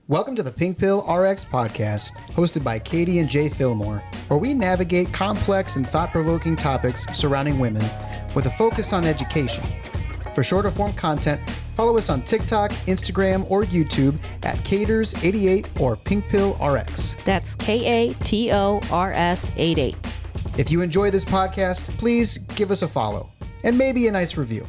Welcome to the Pink Pill RX podcast, hosted by Katie and Jay Fillmore, where we navigate complex and thought-provoking topics surrounding women with a focus on education. For shorter form content, follow us on TikTok, Instagram, or YouTube at Caters88 or Pink Pill RX. That's KATORS 88. If you enjoy this podcast, please give us a follow and maybe a nice review.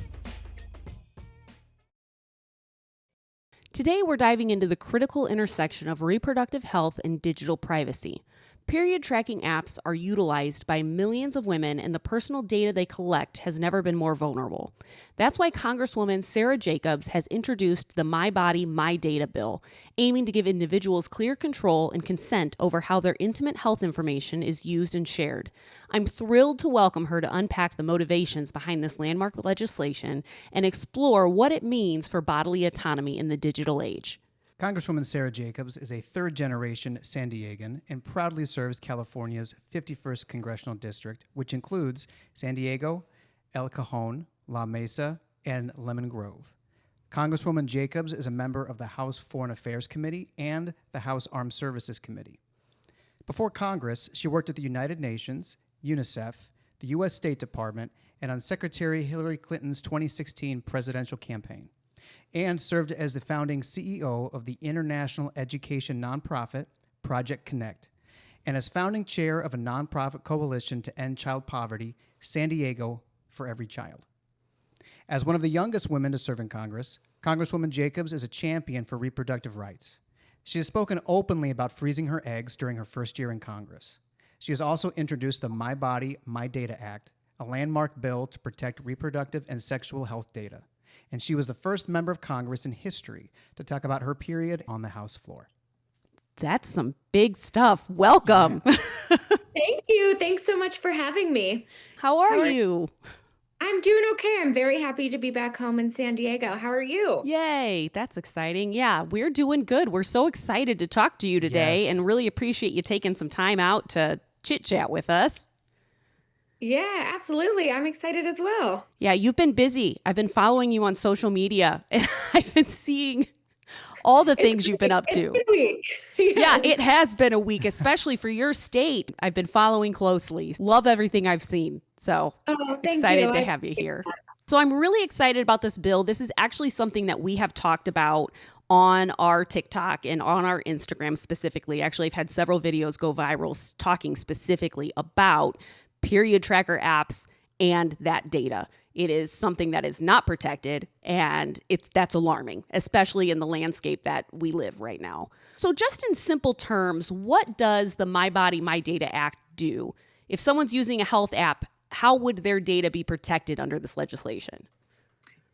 Today, we're diving into the critical intersection of reproductive health and digital privacy. Period tracking apps are utilized by millions of women, and the personal data they collect has never been more vulnerable. That's why Congresswoman Sara Jacobs has introduced the My Body, My Data bill, aiming to give individuals clear control and consent over how their intimate health information is used and shared. I'm thrilled to welcome her to unpack the motivations behind this landmark legislation and explore what it means for bodily autonomy in the digital age. Congresswoman Sara Jacobs is a third-generation San Diegan and proudly serves California's 51st Congressional District, which includes San Diego, El Cajon, La Mesa, and Lemon Grove. Congresswoman Jacobs is a member of the House Foreign Affairs Committee and the House Armed Services Committee. Before Congress, she worked at the United Nations, UNICEF, the U.S. State Department, and on Secretary Hillary Clinton's 2016 presidential campaign, and served as the founding CEO of the international education nonprofit Project Connect, and as founding chair of a nonprofit coalition to end child poverty, San Diego for Every Child. As one of the youngest women to serve in Congress, Congresswoman Jacobs is a champion for reproductive rights. She has spoken openly about freezing her eggs during her first year in Congress. She has also introduced the My Body, My Data Act, a landmark bill to protect reproductive and sexual health data. And she was the first member of Congress in history to talk about her period on the House floor. That's some big stuff. Welcome. Thank you. Thanks so much for having me. How are you? I'm doing okay. I'm very happy to be back home in San Diego. How are you? Yay. That's exciting. Yeah, we're doing good. We're so excited to talk to you today and really appreciate you taking some time out to chit-chat with us. Yeah, absolutely. I'm excited as well. Yeah, you've been busy. I've been following you on social media, and I've been seeing all the things you've been up to. It's been a week. Yes. Yeah, it has been a week, especially for your state. I've been following closely. Love everything I've seen. So excited to have you here. So I'm really excited about this bill. This is actually something that we have talked about on our TikTok and on our Instagram specifically. Actually, I've had several videos go viral talking specifically about period tracker apps and that data. It is something that is not protected, and that's alarming, especially in the landscape that we live right now. So just in simple terms, what does the My Body, My Data Act do? If someone's using a health app, how would their data be protected under this legislation?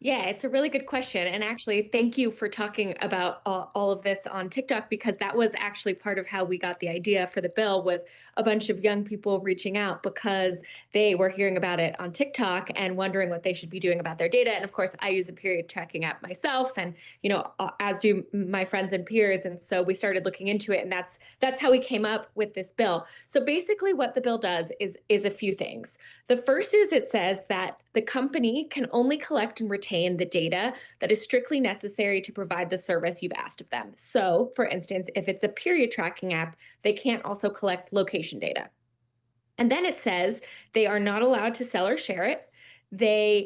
Yeah, it's a really good question. And actually, thank you for talking about all of this on TikTok, because that was actually part of how we got the idea for the bill, was a bunch of young people reaching out because they were hearing about it on TikTok and wondering what they should be doing about their data. And of course, I use a period tracking app myself, and as do my friends and peers. And so we started looking into it, and that's how we came up with this bill. So basically what the bill does is a few things. The first is it says that the company can only collect and retain the data that is strictly necessary to provide the service you've asked of them. So, for instance, if it's a period tracking app, they can't also collect location data. And then it says they are not allowed to sell or share it.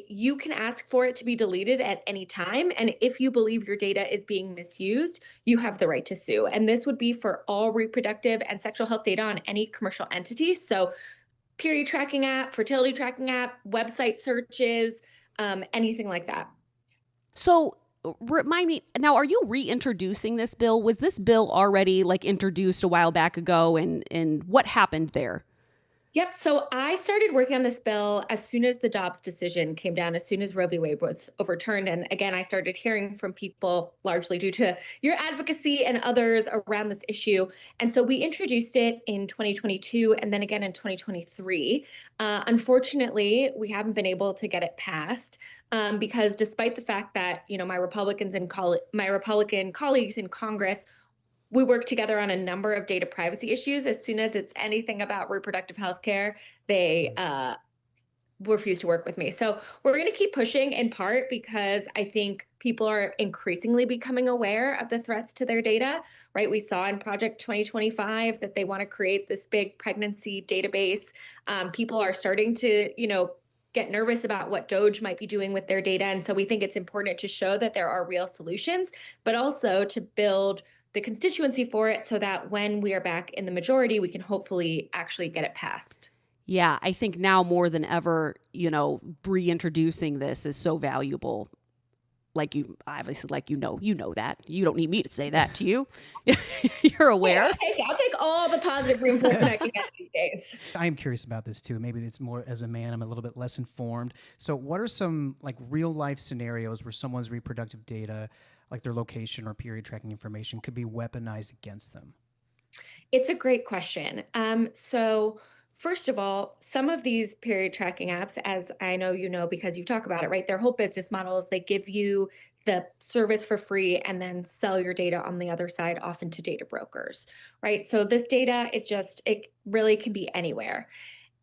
You can ask for it to be deleted at any time. And if you believe your data is being misused, you have the right to sue. And this would be for all reproductive and sexual health data on any commercial entity. So period tracking app, fertility tracking app, website searches, anything like that. So remind me, now, are you reintroducing this bill? Was this bill already introduced a while back ago, and what happened there? Yep. So I started working on this bill as soon as the Dobbs decision came down, as soon as Roe v. Wade was overturned. And again, I started hearing from people, largely due to your advocacy and others, around this issue. And so we introduced it in 2022 and then again in 2023. Unfortunately, we haven't been able to get it passed because despite the fact that, my Republican colleagues in Congress, we work together on a number of data privacy issues. As soon as it's anything about reproductive health care, they refuse to work with me. So we're going to keep pushing, in part because I think people are increasingly becoming aware of the threats to their data, right? We saw in Project 2025 that they want to create this big pregnancy database. People are starting to, get nervous about what DOJ might be doing with their data. And so we think it's important to show that there are real solutions, but also to build the constituency for it so that when we are back in the majority, we can hopefully actually get it passed. Yeah, I think now more than ever, reintroducing this is so valuable. Like you know that. You don't need me to say that to you. You're aware. Yeah, I'll take all the positive reinforcement I can get these days. I'm curious about this too. Maybe it's more as a man, I'm a little bit less informed. So what are some like real life scenarios where someone's reproductive data, like their location or period tracking information, could be weaponized against them? It's a great question. So first of all, some of these period tracking apps, as I know you know because you talk about it, right? Their whole business model is they give you the service for free and then sell your data on the other side, often to data brokers, right? So this data is it really can be anywhere.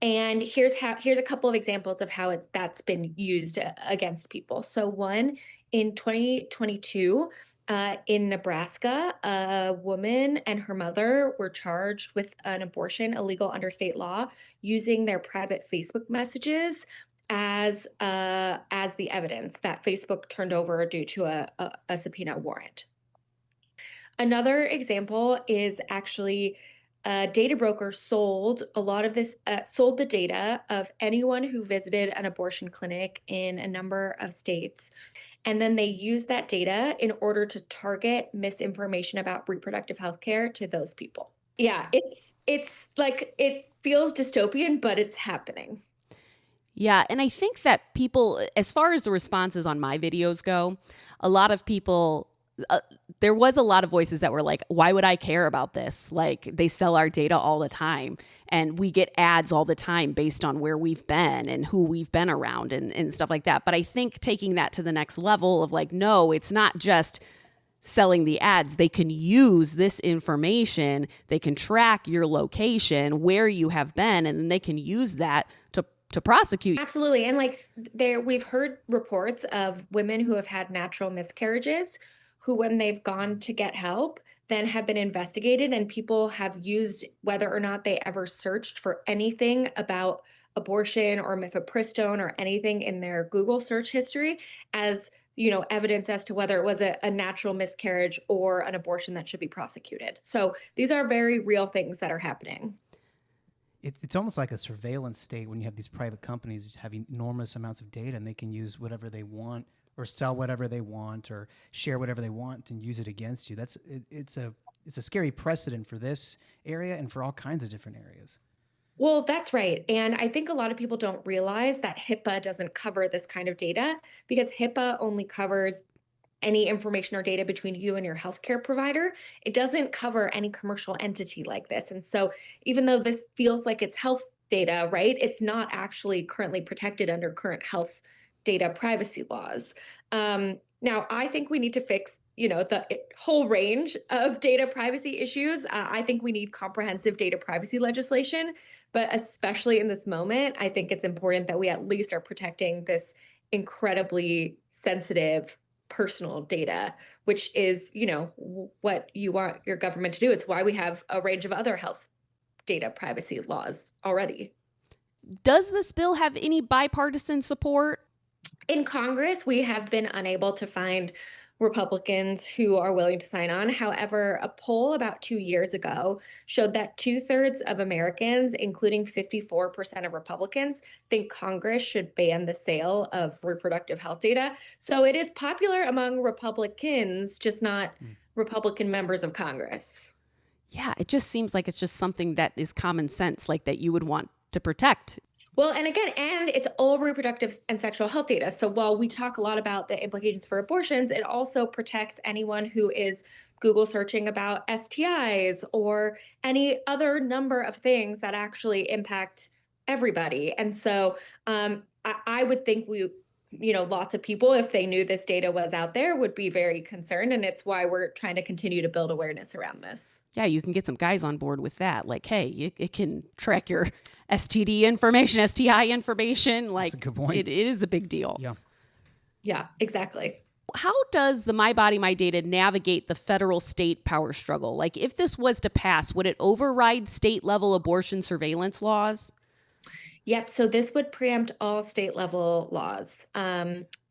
And here's a couple of examples of how that's been used against people. So one, in 2022, in Nebraska, a woman and her mother were charged with an abortion illegal under state law using their private Facebook messages as the evidence that Facebook turned over due to a subpoena warrant. Another example is actually a data broker sold the data of anyone who visited an abortion clinic in a number of states. And then they use that data in order to target misinformation about reproductive health care to those people. Yeah, it's like it feels dystopian, but it's happening. Yeah, and I think that people, as far as the responses on my videos go, a lot of people, there was a lot of voices that were like, why would I care about this? Like, they sell our data all the time and we get ads all the time based on where we've been and who we've been around and stuff like that. But I think taking that to the next level of like, no, it's not just selling the ads. They can use this information. They can track your location, where you have been, and then they can use that to prosecute. Absolutely. And we've heard reports of women who have had natural miscarriages who, when they've gone to get help, then have been investigated, and people have used whether or not they ever searched for anything about abortion or mifepristone or anything in their Google search history as evidence as to whether it was a natural miscarriage or an abortion that should be prosecuted. So these are very real things that are happening. It's almost like a surveillance state when you have these private companies having enormous amounts of data, and they can use whatever they want or sell whatever they want or share whatever they want and use it against you. It's a scary precedent for this area and for all kinds of different areas. Well, that's right. And I think a lot of people don't realize that HIPAA doesn't cover this kind of data, because HIPAA only covers any information or data between you and your healthcare provider. It doesn't cover any commercial entity like this. And so even though this feels like it's health data, right, it's not actually currently protected under current health data privacy laws. Now, I think we need to fix, the whole range of data privacy issues. I think we need comprehensive data privacy legislation, but especially in this moment, I think it's important that we at least are protecting this incredibly sensitive personal data, which is, what you want your government to do. It's why we have a range of other health data privacy laws already. Does this bill have any bipartisan support? In Congress, we have been unable to find Republicans who are willing to sign on. However, a poll about 2 years ago showed that 2/3 of Americans, including 54% of Republicans, think Congress should ban the sale of reproductive health data. So it is popular among Republicans, just not Republican members of Congress. Yeah, it just seems like it's just something that is common sense, like that you would want to protect. Well, and it's all reproductive and sexual health data. So while we talk a lot about the implications for abortions, it also protects anyone who is Google searching about STIs or any other number of things that actually impact everybody. And so I would think lots of people, if they knew this data was out there, would be very concerned. And it's why we're trying to continue to build awareness around this. Yeah, you can get some guys on board with that. Like, hey, it can track your STD information, STI information. Like, that's a good point. It is a big deal. Yeah. Yeah, exactly. How does the My Body, My Data navigate the federal state power struggle? Like, if this was to pass, would it override state level abortion surveillance laws? Yep. So this would preempt all state level laws.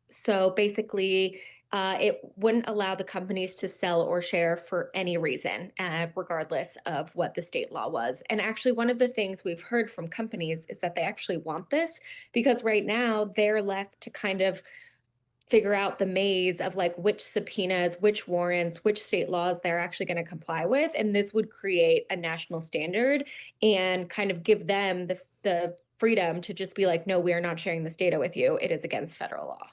So basically, it wouldn't allow the companies to sell or share for any reason, regardless of what the state law was. And actually, one of the things we've heard from companies is that they actually want this because right now they're left to kind of figure out the maze of like which subpoenas, which warrants, which state laws they're actually going to comply with. And this would create a national standard and kind of give them the freedom to just be like, no, we are not sharing this data with you. It is against federal law.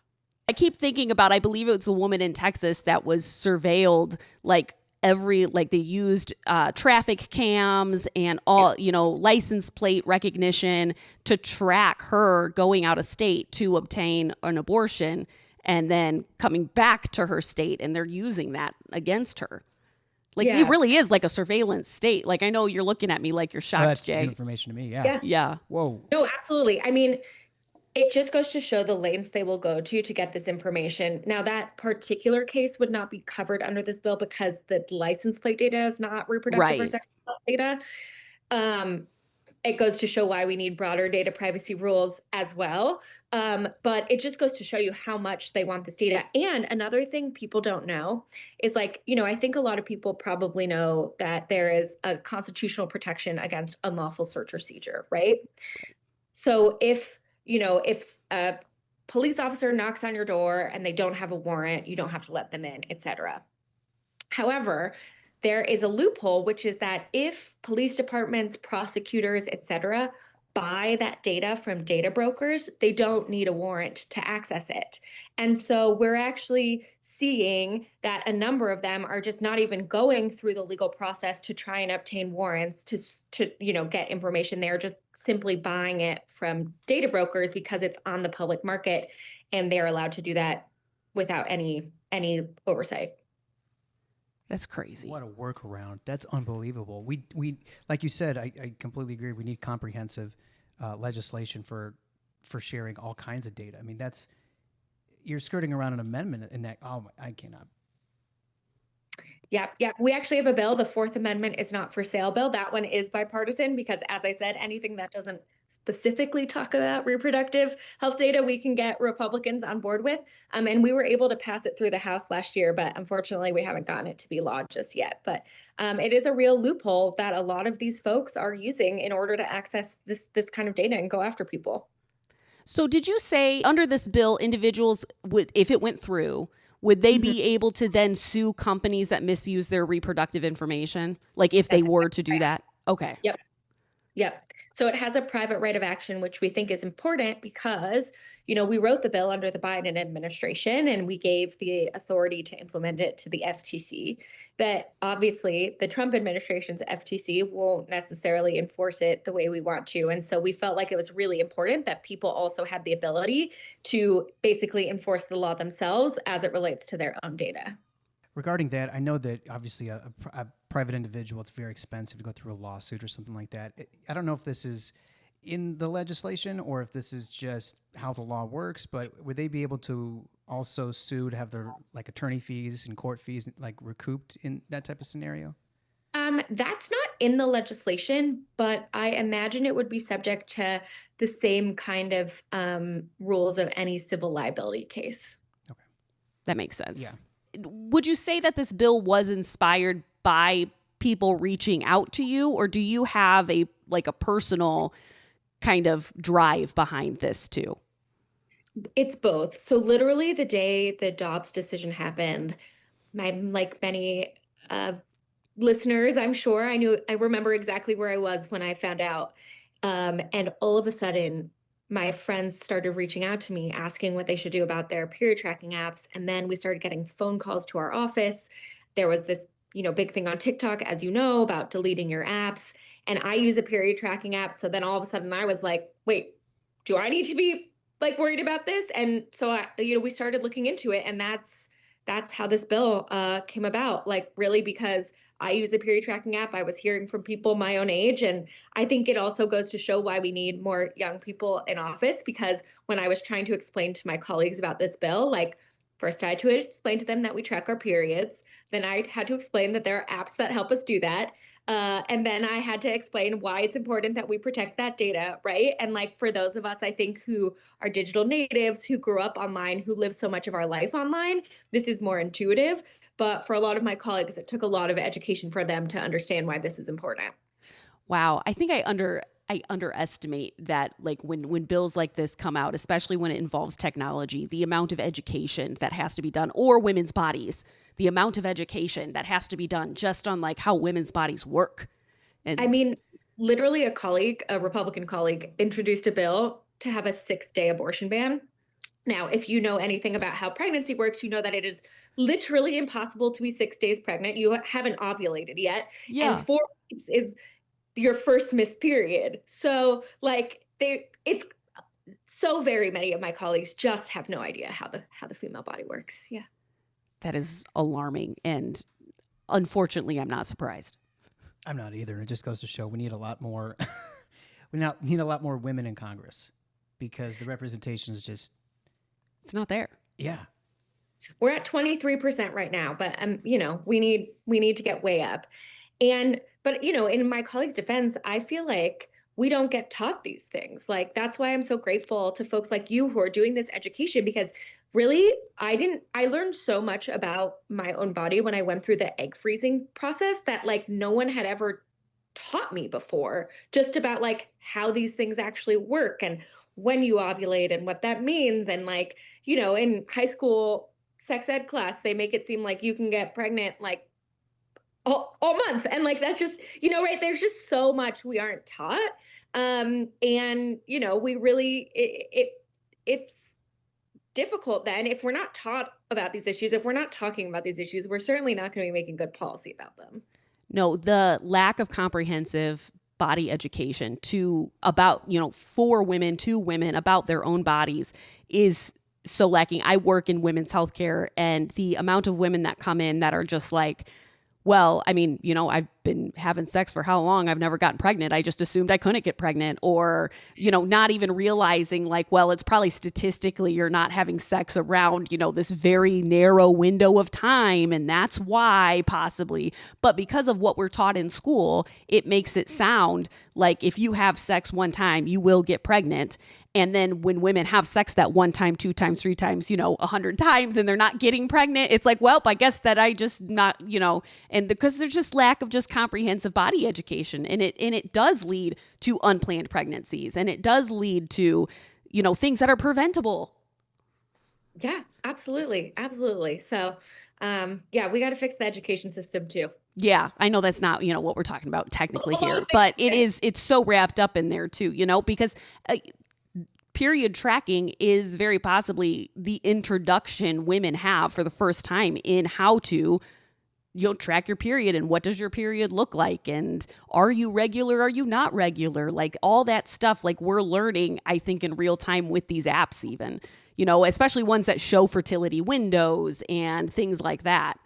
I keep thinking about, I believe it was a woman in Texas that was surveilled like they used traffic cams and all, license plate recognition to track her going out of state to obtain an abortion and then coming back to her state, and they're using that against her. Like, it really is like a surveillance state. Like, I know you're looking at me like you're shocked, That's Jay. new information to me. Yeah. Yeah. Whoa. No, absolutely. I mean, it just goes to show the lanes they will go to get this information. Now, that particular case would not be covered under this bill because the license plate data is not reproductive or sexual health data. It goes to show why we need broader data privacy rules as well. But it just goes to show you how much they want this data. And another thing people don't know is like, I think a lot of people probably know that there is a constitutional protection against unlawful search or seizure, right? So if a police officer knocks on your door and they don't have a warrant, you don't have to let them in, et cetera. However, there is a loophole, which is that if police departments, prosecutors, et cetera, buy that data from data brokers, they don't need a warrant to access it. And so we're actually seeing that a number of them are just not even going through the legal process to try and obtain warrants to get information. They're just simply buying it from data brokers because it's on the public market and they're allowed to do that without any oversight. That's crazy. What a workaround. That's unbelievable. We like you said, I completely agree. We need comprehensive legislation for sharing all kinds of data. I mean, you're skirting around an amendment in that. I cannot. Yeah. We actually have a bill. The Fourth Amendment is not for sale bill. That one is bipartisan because, as I said, anything that doesn't specifically talk about reproductive health data, we can get Republicans on board with. And we were able to pass it through the House last year, but unfortunately, we haven't gotten it to be law just yet. But it is a real loophole that a lot of these folks are using in order to access this kind of data and go after people. So did you say under this bill, individuals would, if it went through, would they be able to then sue companies that misuse their reproductive information? Like if they were to do that? Okay. Yep. So it has a private right of action, which we think is important because, we wrote the bill under the Biden administration and we gave the authority to implement it to the FTC. But obviously, the Trump administration's FTC won't necessarily enforce it the way we want to. And so we felt like it was really important that people also had the ability to basically enforce the law themselves as it relates to their own data. Regarding that, I know that obviously a private individual, it's very expensive to go through a lawsuit or something like that. I don't know if this is in the legislation or if this is just how the law works, but would they be able to also sue to have their attorney fees and court fees recouped in that type of scenario? That's not in the legislation, but I imagine it would be subject to the same kind of rules of any civil liability case. Okay. That makes sense. Yeah. Would you say that this bill was inspired by people reaching out to you, or do you have a personal kind of drive behind this too? It's both. So literally the day the Dobbs decision happened, like many listeners, I'm sure I remember exactly where I was when I found out. And all of a sudden, my friends started reaching out to me asking what they should do about their period tracking apps. And then we started getting phone calls to our office. There was this, big thing on TikTok, as you know, about deleting your apps. And I use a period tracking app. So then all of a sudden I was like, wait, do I need to be worried about this? And so we started looking into it, and that's how this bill came about. Really, because I use a period tracking app. I was hearing from people my own age. And I think it also goes to show why we need more young people in office, because when I was trying to explain to my colleagues about this bill, First, I had to explain to them that we track our periods. Then I had to explain that there are apps that help us do that. And then I had to explain why it's important that we protect that data, right? And like for those of us, I think, who are digital natives, who grew up online, who live so much of our life online, this is more intuitive. But for a lot of my colleagues, it took a lot of education for them to understand why this is important. Wow. I think I underestimate that, like when bills like this come out, especially when it involves technology, the amount of education that has to be done, or women's bodies, the amount of education that has to be done just on like how women's bodies work. And I mean, literally a Republican colleague, introduced a bill to have a 6-day abortion ban. Now, if you know anything about how pregnancy works, you know that it is literally impossible to be 6 days pregnant. You haven't ovulated yet. yeah, And 4 weeks is your first missed period. So like it's so very many of my colleagues just have no idea how the female body works. Yeah. that is alarming. And unfortunately, I'm not surprised. I'm not either. It just goes to show we need a lot more. Need a lot more women in Congress because the representation is just, It's not there. yeah. We're at 23% right now, but we need to get way up. But in my colleagues' defense, I feel like we don't get taught these things. Like that's why I'm so grateful to folks like you who are doing this education, because really I learned so much about my own body when I went through the egg freezing process that like no one had ever taught me before, just about like how these things actually work and when you ovulate and what that means. And like, in high school sex ed class, they make it seem like you can get pregnant like all month. And like, that's just, right. There's just so much we aren't taught. We really, it's difficult then if we're not taught about these issues, if we're not talking about these issues, we're certainly not going to be making good policy about them. No, the lack of comprehensive body education for women, to women about their own bodies is so lacking. I work in women's healthcare, and the amount of women that come in that are just like, well, I mean, I've been having sex for how long? I've never gotten pregnant. I just assumed I couldn't get pregnant. Or, not even realizing like, well, it's probably statistically you're not having sex around, this very narrow window of time. And that's why possibly. But because of what we're taught in school, it makes it sound like if you have sex one time, you will get pregnant. And then when women have sex that one time, 2 times, 3 times, 100 times, and they're not getting pregnant, it's like, well, I guess that I just not, and because there's just lack of just comprehensive body education, and it does lead to unplanned pregnancies, and it does lead to, things that are preventable. Yeah, absolutely. Absolutely. So, we got to fix the education system too. Yeah, I know that's not, what we're talking about technically here, but it's so wrapped up in there too, because period tracking is very possibly the introduction women have for the first time in how to, track your period, and what does your period look like, and are you regular, are you not regular, like all that stuff. Like we're learning, I think, in real time with these apps even, especially ones that show fertility windows and things like that.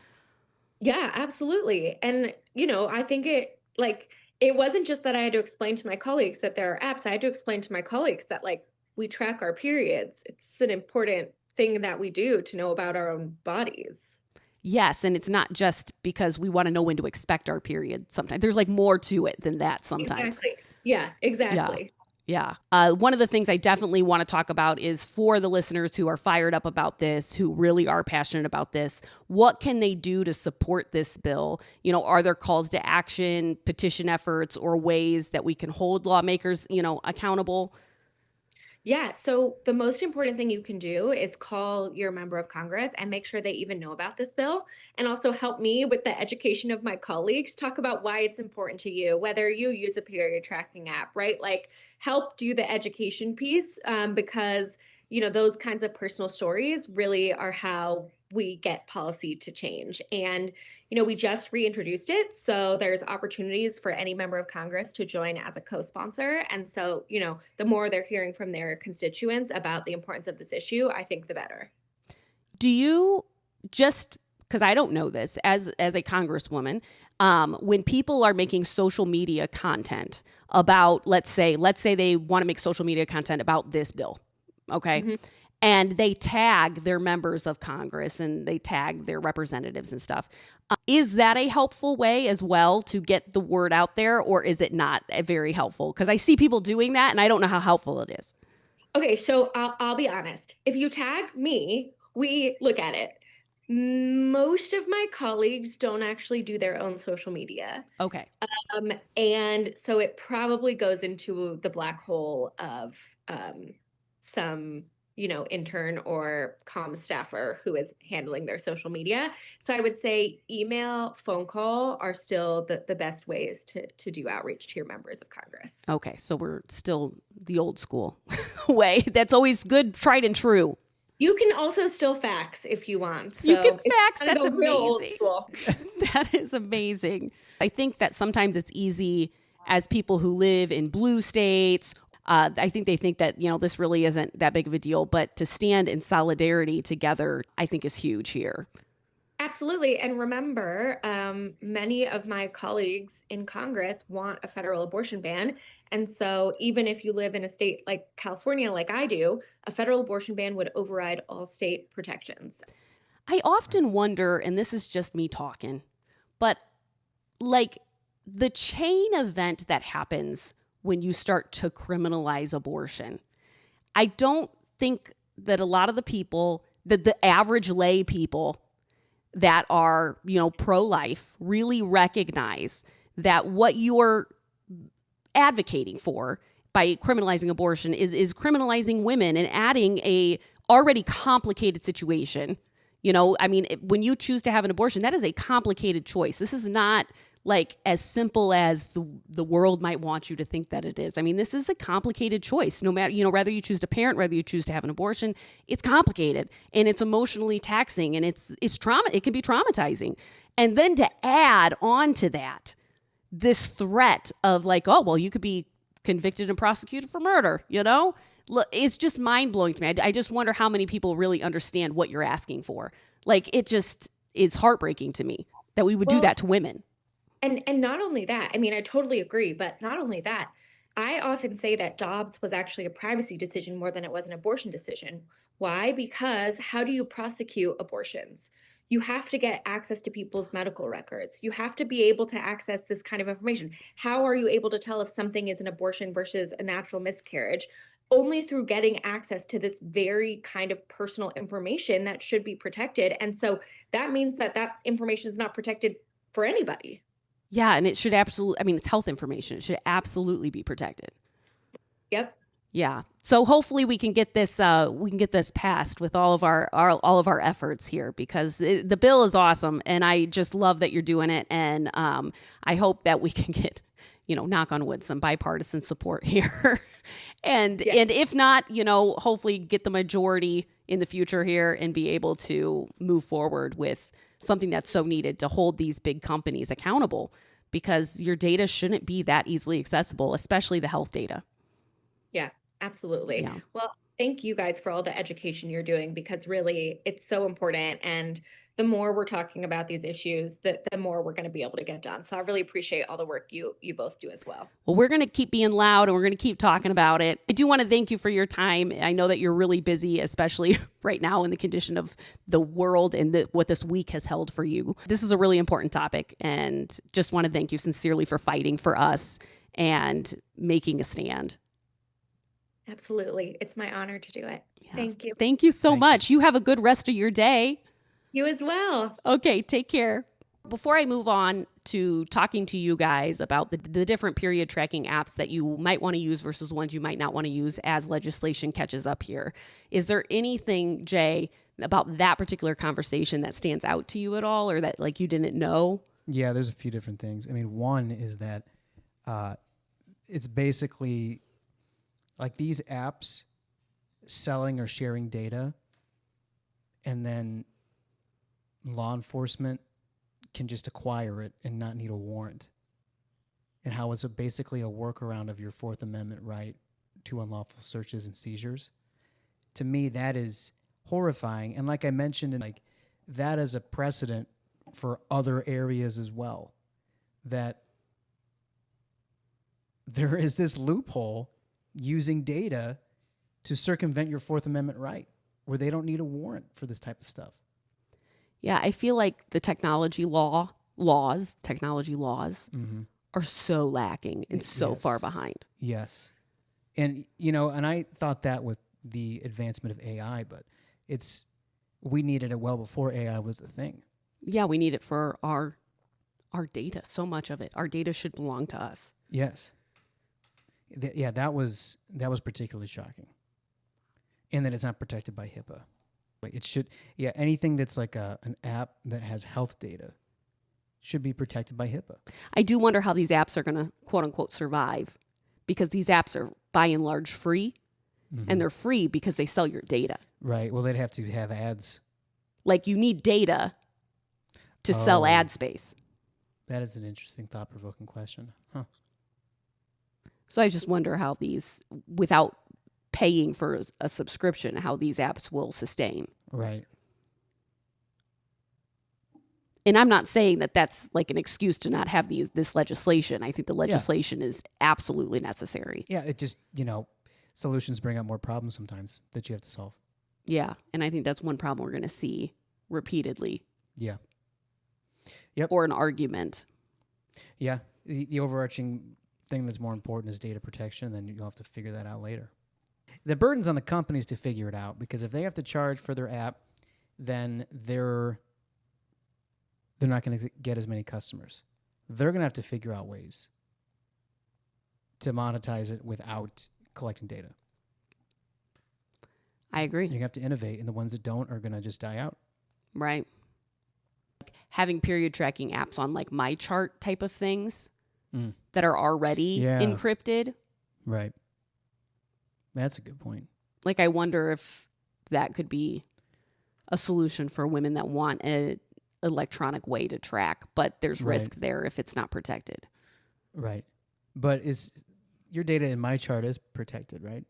Yeah, absolutely. And, I think it wasn't just that I had to explain to my colleagues that there are apps. I had to explain to my colleagues that like we track our periods. It's an important thing that we do to know about our own bodies. Yes. And it's not just because we want to know when to expect our period. Sometimes there's like more to it than that sometimes. Exactly. Yeah, exactly. Yeah. One of the things I definitely want to talk about is for the listeners who are fired up about this, who really are passionate about this, what can they do to support this bill? Are there calls to action, petition efforts, or ways that we can hold lawmakers, accountable? Yeah. So the most important thing you can do is call your member of Congress and make sure they even know about this bill, and also help me with the education of my colleagues. Talk about why it's important to you, whether you use a period tracking app, right? Like help do the education piece, because, those kinds of personal stories really are how we get policy to change. And, we just reintroduced it. So there's opportunities for any member of Congress to join as a co-sponsor. And so, the more they're hearing from their constituents about the importance of this issue, I think the better. Do you just, because I don't know this, as a Congresswoman, when people are making social media content about, let's say they want to make social media content about this bill, okay? Mm-hmm. and they tag their members of Congress and they tag their representatives and stuff. Is that a helpful way as well to get the word out there, or is it not very helpful? Because I see people doing that and I don't know how helpful it is. Okay, so I'll be honest. If you tag me, we look at it. Most of my colleagues don't actually do their own social media. Okay. And so it probably goes into the black hole of some, intern or comm staffer who is handling their social media. So I would say email, phone call are still the best ways to do outreach to your members of Congress. Okay, so we're still the old school way. That's always good, tried and true. You can also still fax if you want. So you can fax. That's real old amazing. School. That is amazing. I think that sometimes it's easy as people who live in blue states. I think they think that, this really isn't that big of a deal, but to stand in solidarity together, I think is huge here. Absolutely. And remember, many of my colleagues in Congress want a federal abortion ban. And so even if you live in a state like California, like I do, a federal abortion ban would override all state protections. I often wonder, and this is just me talking, but like the chain event that happens when you start to criminalize abortion, I don't think that a lot of the people, that the average lay people that are, pro-life really recognize that what you're advocating for by criminalizing abortion is criminalizing women and adding a already complicated situation. When you choose to have an abortion, that is a complicated choice. This is not like as simple as the world might want you to think that it is. This is a complicated choice. No matter, whether you choose to parent, whether you choose to have an abortion, it's complicated and it's emotionally taxing and it's trauma. It can be traumatizing. And then to add on to that, this threat of like, oh, well, you could be convicted and prosecuted for murder, Look, it's just mind blowing to me. I just wonder how many people really understand what you're asking for. Like, it just is heartbreaking to me that we would do that to women. And not only that, I totally agree, but not only that, I often say that Dobbs was actually a privacy decision more than it was an abortion decision. Why? Because how do you prosecute abortions? You have to get access to people's medical records. You have to be able to access this kind of information. How are you able to tell if something is an abortion versus a natural miscarriage? Only through getting access to this very kind of personal information that should be protected. And so that means that information is not protected for anybody. Yeah, and it should absolutely, it's health information. It should absolutely be protected. Yep. Yeah. So hopefully we can get this passed with all of our efforts here, because the bill is awesome and I just love that you're doing it, and I hope that we can get, knock on wood, some bipartisan support here. And if not, hopefully get the majority in the future here and be able to move forward with something that's so needed to hold these big companies accountable, because your data shouldn't be that easily accessible, especially the health data. Yeah, absolutely. Yeah. Well, thank you guys for all the education you're doing, because really it's so important. And the more we're talking about these issues, the more we're going to be able to get done. So I really appreciate all the work you both do as well. Well, we're going to keep being loud and we're going to keep talking about it. I do want to thank you for your time. I know that you're really busy, especially right now in the condition of the world and what this week has held for you. This is a really important topic, and just want to thank you sincerely for fighting for us and making a stand. Absolutely. It's my honor to do it. Yeah. Thank you. Thank you so much. You have a good rest of your day. You as well. Okay, take care. Before I move on to talking to you guys about the different period tracking apps that you might want to use versus ones you might not want to use as legislation catches up here, is there anything, Jay, about that particular conversation that stands out to you at all, or that like you didn't know? Yeah, there's a few different things. One is that it's basically like these apps selling or sharing data, and then law enforcement can just acquire it and not need a warrant, and how it's basically a workaround of your Fourth Amendment right to unlawful searches and seizures. To me, that is horrifying. And like I mentioned, that is a precedent for other areas as well, that there is this loophole using data to circumvent your Fourth Amendment right. where they don't need a warrant for this type of stuff. Yeah, I feel like the technology laws are so lacking and so far behind. Yes. And, and I thought that with the advancement of AI, but we needed it well before AI was the thing. Yeah, we need it for our data, so much of it. Our data should belong to us. Yes. That was particularly shocking. And that it's not protected by HIPAA. Like it should, anything that's like an app that has health data should be protected by HIPAA. I do wonder how these apps are going to, quote unquote, survive, because these apps are by and large free, and they're free because they sell your data. Right. Well, they'd have to have ads. Like you need data to sell ad space. That is an interesting, thought-provoking question. Huh. So I just wonder how these, without paying for a subscription, how these apps will sustain. Right. And I'm not saying that that's like an excuse to not have this legislation. I think the legislation is absolutely necessary. Yeah, it just, solutions bring up more problems sometimes that you have to solve. Yeah, and I think that's one problem we're going to see repeatedly. Yeah. Yep. Or an argument. Yeah, the overarching thing that's more important is data protection, then you'll have to figure that out later. The burden's on the companies to figure it out, because if they have to charge for their app, then they're not going to get as many customers. They're going to have to figure out ways to monetize it without collecting data. I agree. You have to innovate, and the ones that don't are going to just die out. Right. Having period tracking apps on like my chart type of things that are already encrypted. Right. That's a good point. Like I wonder if that could be a solution for women that want an electronic way to track, but there's risk there if it's not protected. Right. But your data in my chart is protected, right?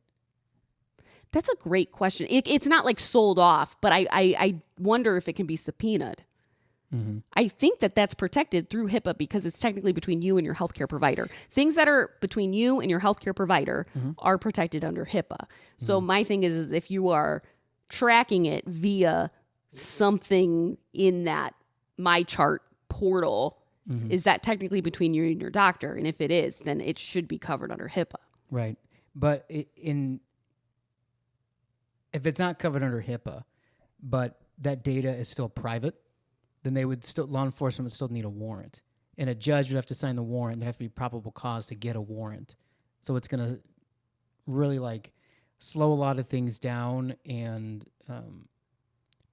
That's a great question. It's not like sold off, but I wonder if it can be subpoenaed. Mm-hmm. I think that's protected through HIPAA because it's technically between you and your healthcare provider. Things that are between you and your healthcare provider are protected under HIPAA. So my thing is if you are tracking it via something in that my chart portal, is that technically between you and your doctor? And if it is, then it should be covered under HIPAA. Right. But if it's not covered under HIPAA, but that data is still private, then law enforcement would still need a warrant. And a judge would have to sign the warrant. There'd have to be probable cause to get a warrant. So it's going to really slow a lot of things down, and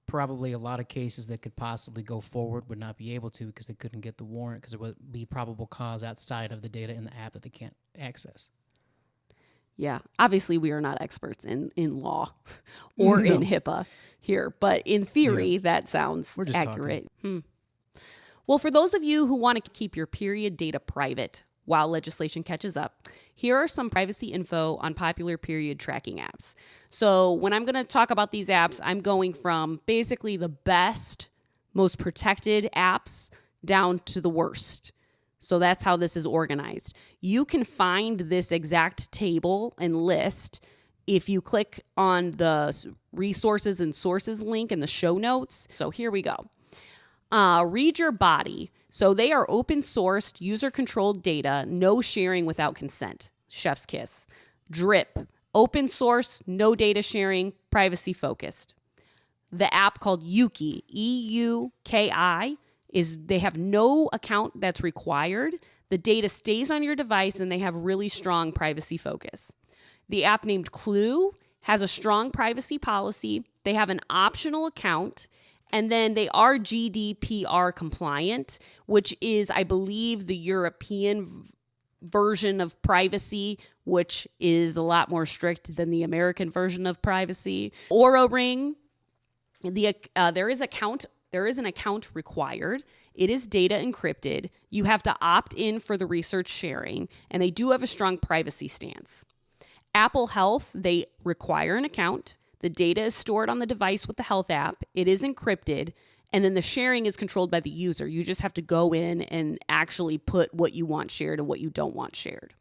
probably a lot of cases that could possibly go forward would not be able to because they couldn't get the warrant because it would be probable cause outside of the data in the app that they can't access. Yeah, obviously we are not experts in law or in HIPAA here, but in theory, that sounds accurate. Well, for those of you who want to keep your period data private while legislation catches up, here are some privacy info on popular period tracking apps. So when I'm going to talk about these apps, I'm going from basically the best, most protected apps down to the worst. So that's how this is organized. You can find this exact table and list if you click on the resources and sources link in the show notes. So here we go. Read Your Body. So they are open sourced, user controlled data, no sharing without consent. Chef's kiss. Drip. Open source, no data sharing, privacy focused. The app called Yuki, EUKI. They have no account that's required. The data stays on your device, and they have really strong privacy focus. The app named Clue has a strong privacy policy. They have an optional account, and then they are GDPR compliant, which is, I believe, the European version of privacy, which is a lot more strict than the American version of privacy. Oura Ring, there is an account required. It is data encrypted. You have to opt in for the research sharing, and they do have a strong privacy stance. Apple Health, they require an account. The data is stored on the device with the health app. It is encrypted, and then the sharing is controlled by the user. You just have to go in and actually put what you want shared and what you don't want shared.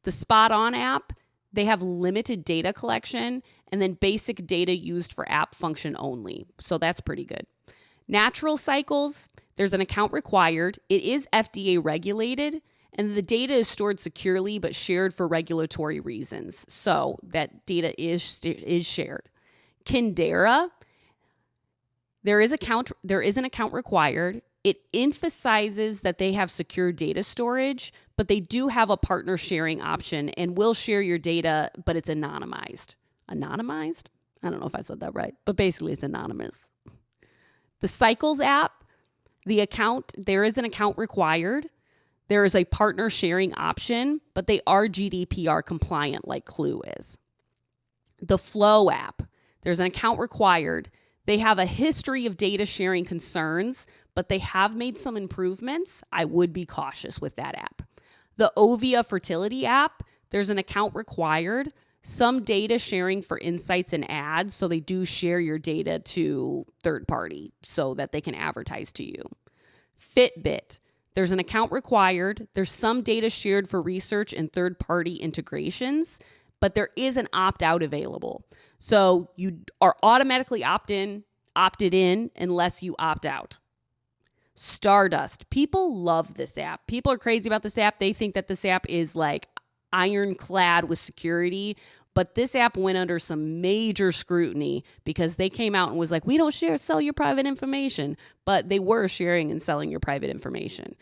The Spot On app, They have limited data collection and then basic data used for app function only. So that's pretty good. Natural cycles, there's an account required. It is FDA regulated, and the data is stored securely but shared for regulatory reasons. So that data is shared. Kindera, there is an account required. It emphasizes that they have secure data storage, but they do have a partner sharing option and will share your data, but it's anonymized. Anonymized? I don't know if I said that right, but basically it's anonymous. The Cycles app, there is an account required. There is a partner sharing option, but they are GDPR compliant like Clue is. The Flow app, there's an account required. They have a history of data sharing concerns, but they have made some improvements. I would be cautious with that app. The Ovia Fertility app, there's an account required. Some data sharing for insights and ads, so they do share your data to third party so that they can advertise to you. Fitbit, there's an account required. There's some data shared for research and third party integrations, but there is an opt-out available. So you are automatically opted in unless you opt out. Stardust. People love this app. People are crazy about this app. They think that this app is like ironclad with security, but this app went under some major scrutiny because they came out and was like, we don't sell your private information, but they were sharing and selling your private information.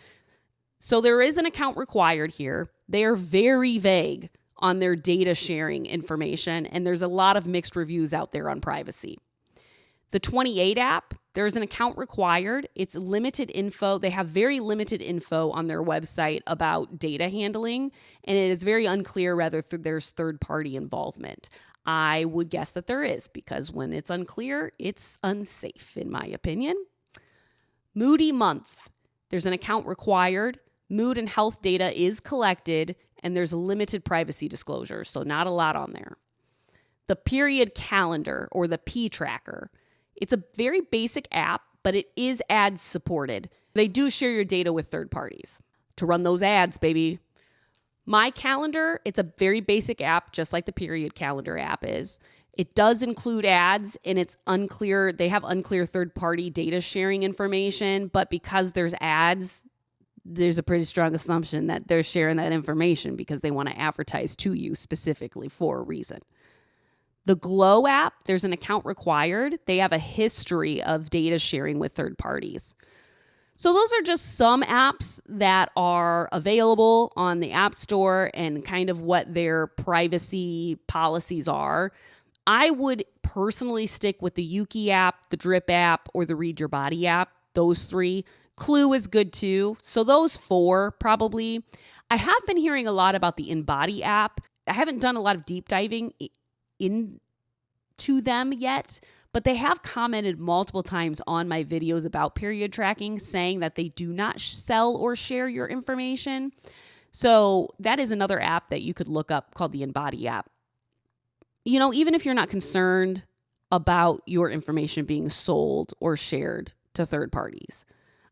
So there is an account required here. They are very vague on their data sharing information, and there's a lot of mixed reviews out there on privacy. The 28 app, there's an account required. It's limited info. They have very limited info on their website about data handling, and it is very unclear whether there's third-party involvement. I would guess that there is, because when it's unclear, it's unsafe, in my opinion. Moody Month, there's an account required. Mood and health data is collected, and there's limited privacy disclosure, so not a lot on there. The Period Calendar, or the P Tracker. It's a very basic app, but it is ads supported. They do share your data with third parties to run those ads, baby. My Calendar, it's a very basic app, just like the Period Calendar app is. It does include ads, and it's unclear. They have unclear third-party data sharing information, but because there's ads, there's a pretty strong assumption that they're sharing that information because they want to advertise to you specifically for a reason. The Glow app, there's an account required. They have a history of data sharing with third parties. So those are just some apps that are available on the App Store and kind of what their privacy policies are. I would personally stick with the Yuki app, the Drip app, or the Read Your Body app. Those three. Clue is good too. So those four probably. I have been hearing a lot about the InBody app. I haven't done a lot of deep diving into them yet, but they have commented multiple times on my videos about period tracking, saying that they do not sell or share your information. So that is another app that you could look up called the InBody app. You know, even if you're not concerned about your information being sold or shared to third parties,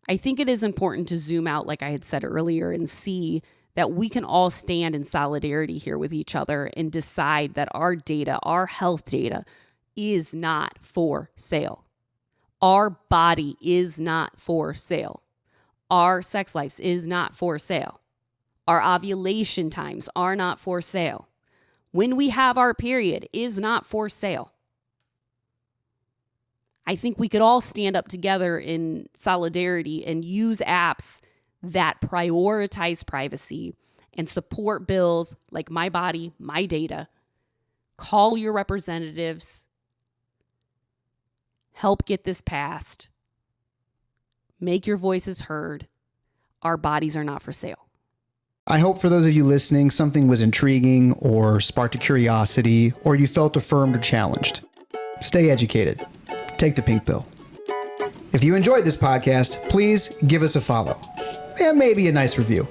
I think it is important to zoom out, like I had said earlier, and see that we can all stand in solidarity here with each other and decide that our data, our health data, is not for sale. Our body is not for sale. Our sex lives is not for sale. Our ovulation times are not for sale. When we have our period is not for sale. I think we could all stand up together in solidarity and use apps that prioritize privacy and support bills like My Body, My Data. Call your representatives. Help get this passed. Make your voices heard. Our bodies are not for sale. I hope for those of you listening, something was intriguing or sparked a curiosity, or you felt affirmed or challenged. Stay educated. Take the pink pill. If you enjoyed this podcast, please give us a follow and maybe a nice review.